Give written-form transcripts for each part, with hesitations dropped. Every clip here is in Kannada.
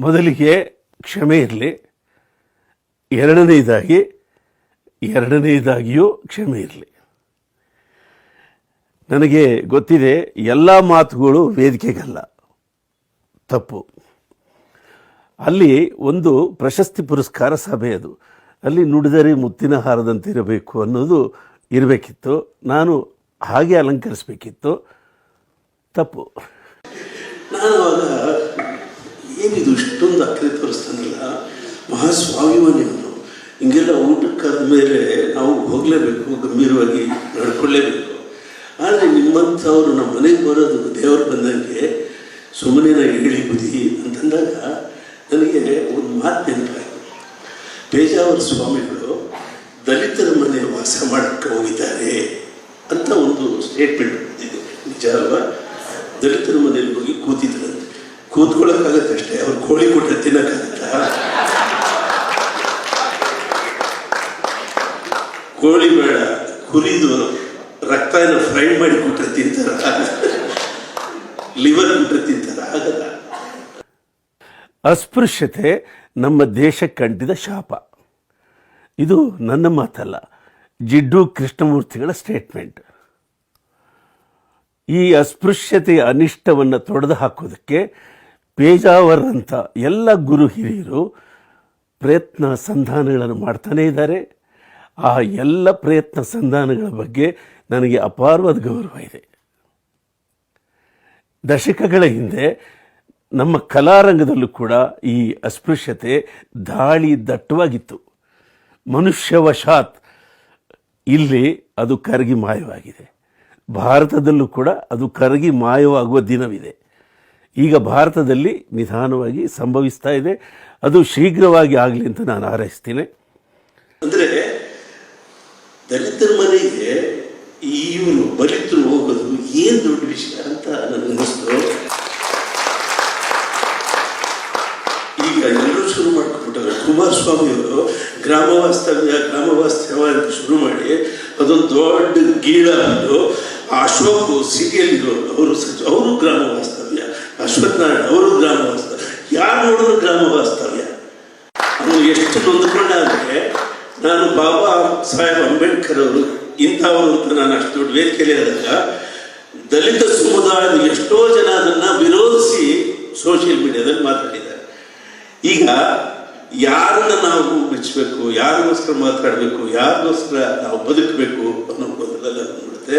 ಮೊದಲಿಗೆ ಕ್ಷಮೆ ಇರಲಿ, ಎರಡನೇದಾಗಿಯೂ ಕ್ಷಮೆ ಇರಲಿ. ನನಗೆ ಗೊತ್ತಿದೆ, ಎಲ್ಲ ಮಾತುಗಳು ವೇದಿಕೆಗಲ್ಲ, ತಪ್ಪು. ಅಲ್ಲಿ ಒಂದು ಪ್ರಶಸ್ತಿ ಪುರಸ್ಕಾರ ಸಭೆ, ಅದು ಅಲ್ಲಿ ನುಡಿದರೆ ಮುತ್ತಿನ ಹಾರದಂತಿರಬೇಕು ಅನ್ನೋದು ಇರಬೇಕಿತ್ತು. ನಾನು ಹಾಗೆ ಅಲಂಕರಿಸಬೇಕಿತ್ತು, ತಪ್ಪು. ನಾನು ಆಗ ಏನಿದು ಇಷ್ಟೊಂದು ಅಕ್ಕರೆ ತೋರಿಸ್ತಾನಲ್ಲ, ಮಹಾಸ್ವಾಭಿಮಾನಿಯವನು, ಹಿಂಗೆಲ್ಲ ಊಟಕ್ಕಾದ ಮೇಲೆ ನಾವು ಹೋಗಲೇಬೇಕು, ಗಂಭೀರವಾಗಿ ನಡ್ಕೊಳ್ಳೇಬೇಕು. ಆದರೆ ನಿಮ್ಮಂಥವ್ರು ನಮ್ಮ ಮನೆಗೆ ಬರೋದು ದೇವರು ಬಂದಂಗೆ ಸುಮ್ಮನೆ ಹೇಳಿ ಬುದ್ಧಿ ಅಂತಂದಾಗ ನನಗೆ ಒಂದು ಮಾತು ನೆನಪಾಯಿತು. ಪೇಜಾವರ ಸ್ವಾಮಿಗಳು ದಲಿತರ ಮನೆ ವಾಸ ಮಾಡೋಕ್ಕೆ ಹೋಗಿದ್ದಾರೆ ಅಂತ ಒಂದು ಸ್ಟೇಟ್ಮೆಂಟ್ ಬಂದಿದೆ. ನಿಜ ಅಲ್ವಾ? ದಲಿತರ ಮನೆಯಲ್ಲಿ ಹೋಗಿ ಕೂತಿದ್ರಂತೆ. ಕೂತ್ಕೊಳ್ಳೋಕ್ಕಾಗತ್ತೆ ಅಷ್ಟೇ, ಅವ್ರು ಕೋಳಿ ಕೊಟ್ಟರೆ ತಿನ್ನೋಕ್ಕಾಗತ್ತ? ಕೋಳಿ ಬೇಡ, ಕುರಿದು ರಕ್ತನ ಫ್ರೈ ಮಾಡಿ ಕೊಟ್ಟರೆ ತಿಂತಾರ, ಲಿವರ್ ಕೊಟ್ಟರೆ ತಿಂತಾರ? ಆಗಲ್ಲ. ಅಸ್ಪೃಶ್ಯತೆ ನಮ್ಮ ದೇಶಕ್ಕೆ ಅಂಟಿದ ಶಾಪ. ಇದು ನನ್ನ ಮಾತಲ್ಲ, ಜಿಡ್ಡು ಕೃಷ್ಣಮೂರ್ತಿಗಳ ಸ್ಟೇಟ್ಮೆಂಟ್. ಈ ಅಸ್ಪೃಶ್ಯತೆಯ ಅನಿಷ್ಟವನ್ನು ತೊಡೆದು ಹಾಕೋದಕ್ಕೆ ಪೇಜಾವರಂಥ ಎಲ್ಲ ಗುರು ಹಿರಿಯರು ಪ್ರಯತ್ನ ಸಂಧಾನಗಳನ್ನು ಮಾಡ್ತಾನೇ ಇದ್ದಾರೆ. ಆ ಎಲ್ಲ ಪ್ರಯತ್ನ ಸಂಧಾನಗಳ ಬಗ್ಗೆ ನನಗೆ ಅಪಾರವಾದ ಗೌರವ ಇದೆ. ದಶಕಗಳ ಹಿಂದೆ ನಮ್ಮ ಕಲಾರಂಗದಲ್ಲೂ ಕೂಡ ಈ ಅಸ್ಪೃಶ್ಯತೆ ದಾಳಿ ದಟ್ಟವಾಗಿತ್ತು. ಮನುಷ್ಯವಶಾತ್ ಇಲ್ಲಿ ಅದು ಕರಗಿ ಮಾಯವಾಗಿದೆ. ಭಾರತದಲ್ಲೂ ಕೂಡ ಅದು ಕರಗಿ ಮಾಯವಾಗುವ ದಿನವಿದೆ. ಈಗ ಭಾರತದಲ್ಲಿ ನಿಧಾನವಾಗಿ ಸಂಭವಿಸ್ತಾ ಇದೆ. ಅದು ಶೀಘ್ರವಾಗಿ ಆಗಲಿ ಅಂತ ನಾನು ಹಾರೈಸ್ತೀನಿ. ಅಂದರೆ ದಲಿತರ ಮನೆಗೆ ಇವರು ಬಲಿತರು ಹೋಗೋದು ಏನು ದೊಡ್ಡ ವಿಷಯ ಅಂತ ನನಗನ್ನಿಸ್ತು. ಈಗ ಎಲ್ಲರೂ ಶುರು ಮಾಡ್ಕೊಂಡ್ಬಿಟ್ಟಾರೆ. ಕುಮಾರಸ್ವಾಮಿ ಅವರು ಗ್ರಾಮ ವಾಸ್ತವ್ಯ ಅಂತ ಶುರು ಮಾಡಿ ಅದೊಂದು ದೊಡ್ಡ ಗೀಳ ಬಂದು ಅಶೋಕ್ ಸಿಟಿಯಲ್ಲಿ ಅವರು ಗ್ರಾಮ ವಾಸ್ತವ್ಯ, ಅಶ್ವಥ್ ನಾರಾಯಣ ಅವರು ಗ್ರಾಮ ವಾಸ್ತವ್ಯ, ಯಾರು ನೋಡಿದ್ರು ಗ್ರಾಮ ವಾಸ್ತವ್ಯ. ಅವನು ಎಷ್ಟು ನೊಂದ್ಕೊಂಡ ಅಂದರೆ, ನಾನು ಬಾಬಾ ಸಾಹೇಬ್ ಅಂಬೇಡ್ಕರ್ ಅವರು ಇಂಥವರು ಅಂತ ನಾನು ಅಷ್ಟು ದೊಡ್ಡ ವೇದಿಕೆಯಲ್ಲಿ ಆದಾಗ ದಲಿತ ಸಮುದಾಯದ ಎಷ್ಟೋ ಜನ ಅದನ್ನು ವಿರೋಧಿಸಿ ಸೋಷಿಯಲ್ ಮೀಡಿಯಾದಲ್ಲಿ ಮಾತಾಡಿದ್ದಾರೆ. ಈಗ ಯಾರನ್ನ ನಾವು ಮೆಚ್ಚಬೇಕು, ಯಾರಿಗೋಸ್ಕರ ಮಾತಾಡಬೇಕು, ಯಾರಿಗೋಸ್ಕರ ನಾವು ಬದುಕಬೇಕು ಅನ್ನೋ ಗೊಂದಲ ಬಂದ್ಬಿಡುತ್ತೆ.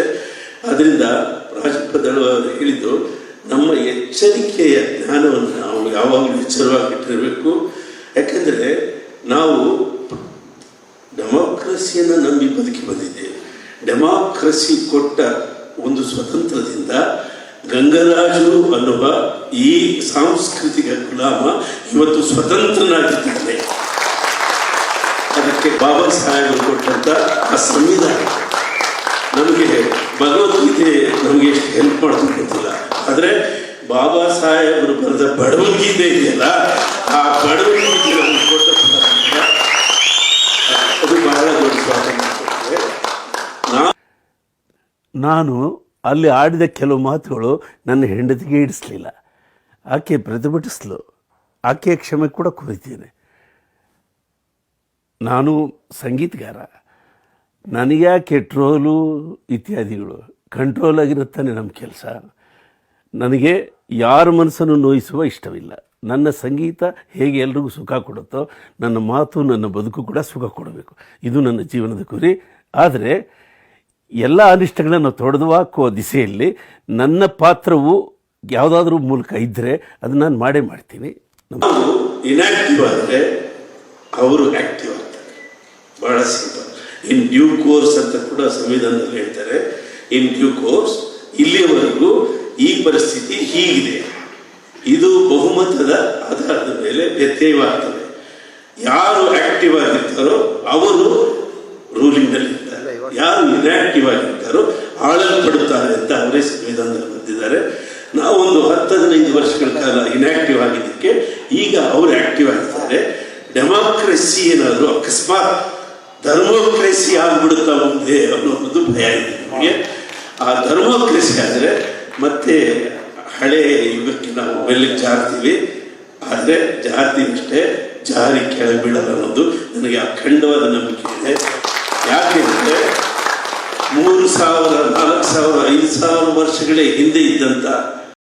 ಅದರಿಂದ ರಾಜಪ್ಪ ದಳವಾರು ಹೇಳಿದ್ದು, ನಮ್ಮ ಎಚ್ಚರಿಕೆಯ ಜ್ಞಾನವನ್ನು ನಾವು ಯಾವಾಗಲೂ ಎಚ್ಚರವಾಗಿಟ್ಟಿರಬೇಕು. ಯಾಕೆಂದರೆ ನಾವು ಡೆಮಾಕ್ರಸಿಯನ್ನು ನಂಬಿ ಬದುಕಿ ಬಂದಿದ್ದೇವೆ. ಡೆಮಾಕ್ರಸಿ ಕೊಟ್ಟ ಒಂದು ಸ್ವತಂತ್ರದಿಂದ ಗಂಗರಾಜು ಅನ್ನುವ ಈ ಸಾಂಸ್ಕೃತಿಕ ಗುಲಾಮ ಇವತ್ತು ಸ್ವತಂತ್ರನಾಗಿದ್ದಾನೆ. ಅದಕ್ಕೆ ಬಾಬಾ ಸಾಹೇಬರು ಕೊಟ್ಟಂತ ಆ ಸಂವಿಧಾನ ನಮಗೆ, ಭಗವದ್ಗೀತೆ ನಮಗೆ ಎಷ್ಟು ಹೆಲ್ಪ್ ಮಾಡೋದು ಗೊತ್ತಿಲ್ಲ. ಆದರೆ ಬಾಬಾ ಸಾಹೇಬರು ಬರೆದ ಬಡವದ್ಗೀತೆ ಇದೆಯಲ್ಲ, ಆ ಬಡವದ್ಗೀತೆ ನಮಗೆ ಕೊಟ್ಟ ಅದು ಬಹಳ ದೊಡ್ಡ ಸ್ವಾತಂತ್ರ್ಯ. ನಾನು ಅಲ್ಲಿ ಆಡಿದ ಕೆಲವು ಮಾತುಗಳು ನನ್ನ ಹೆಂಡತಿಗೆ ಇಡಿಸಲಿಲ್ಲ. ಆಕೆ ಪ್ರತಿಭಟಿಸಲು, ಆಕೆಯ ಕ್ಷಮೆ ಕೂಡ ಕೋರಿದ್ದೇನೆ. ನಾನು ಸಂಗೀತಗಾರ, ನನಗ್ಯಾಕೆ ಟ್ರೋಲು ಇತ್ಯಾದಿಗಳು? ಕಂಟ್ರೋಲ್ ಆಗಿರುತ್ತಾನೆ ನಮ್ಮ ಕೆಲಸ. ನನಗೆ ಯಾರ ಮನಸ್ಸನ್ನು ನೋಯಿಸುವ ಇಷ್ಟವಿಲ್ಲ. ನನ್ನ ಸಂಗೀತ ಹೇಗೆ ಎಲ್ರಿಗೂ ಸುಖ ಕೊಡುತ್ತೋ, ನನ್ನ ಮಾತು, ನನ್ನ ಬದುಕು ಕೂಡ ಸುಖ ಕೊಡಬೇಕು. ಇದು ನನ್ನ ಜೀವನದ ಗುರಿ. ಆದರೆ ಎಲ್ಲ ಅನಿಷ್ಟಗಳನ್ನು ತೊಡೆದು ಹಾಕುವ ದಿಸೆಯಲ್ಲಿ ನನ್ನ ಪಾತ್ರವು ಯಾವುದಾದ್ರೂ ಮೂಲಕ ಇದ್ದರೆ ಅದು ನಾನು ಮಾಡೇ ಮಾಡ್ತೀನಿ. ನಾವು ಇನ್ಆಕ್ಟಿವ್ ಆದರೆ ಅವರು ಆಕ್ಟಿವ್ ಆಗ್ತಾರೆ. ಬಹಳ ಸಿಂಪಲ್. ಇನ್ ಡ್ಯೂ ಕೋರ್ಸ್ ಅಂತ ಕೂಡ ಸಂವಿಧಾನದಲ್ಲಿ ಹೇಳ್ತಾರೆ. ಇನ್ ಡ್ಯೂ ಕೋರ್ಸ್, ಇಲ್ಲಿಯವರೆಗೂ ಈ ಪರಿಸ್ಥಿತಿ ಹೀಗಿದೆ, ಇದು ಬಹುಮತದ ಆಧಾರದ ಮೇಲೆ ವ್ಯತ್ಯಯವಾಗ್ತದೆ. ಯಾರು ಆಕ್ಟಿವ್ ಆಗಿರ್ತಾರೋ ಅವರು ರೂಲಿಂಗ್ನಲ್ಲಿ ಇರ್ತಾರೆ, ಯಾರು ಇನ್ಆಕ್ಟಿವ್ ಆಗಿರ್ತಾರೋ ಆಳಲ್ಪಡುತ್ತಾರೆ ಅಂತ ಅವರೇ ಸಂವಿಧಾನದಲ್ಲಿ ಬಂದಿದ್ದಾರೆ. ನಾವೊಂದು 10-15 ವರ್ಷಗಳ ಕಾಲ ಇನ್ಆಕ್ಟಿವ್ ಆಗಿದ್ದಕ್ಕೆ ಈಗ ಅವರು ಆಕ್ಟಿವ್ ಆಗಿದ್ದಾರೆ. ಡೆಮಾಕ್ರಸಿ ಏನಾದರೂ ಅಕಸ್ಮಾತ್ ಧರ್ಮೋಕ್ರಸಿ ಆಗ್ಬಿಡುತ್ತಾ ಮುಂದೆ ಅನ್ನೋದು ಭಯ ಇದೆ ನಮಗೆ. ಆ ಧರ್ಮೋಕ್ರಸಿ ಆದರೆ ಮತ್ತೆ ಹಳೆ ಯುಗಕ್ಕೆ ನಾವು ಬೆಲ್ಲಿಗೆ ಜಾರ್ತೀವಿ. ಆದರೆ ಜಾತಿ ಅಷ್ಟೇ ಜಾರಿ ಕೆಳಗೆ ಬೀಳಲ್ಲ ಅನ್ನೋದು ನನಗೆ ಅಖಂಡವಾದ ನಂಬಿಕೆ ಇದೆ. ಯಾಕೆಂದರೆ 3000, 4000, 5000 ವರ್ಷಗಳ ಹಿಂದೆ ಇದ್ದಂಥ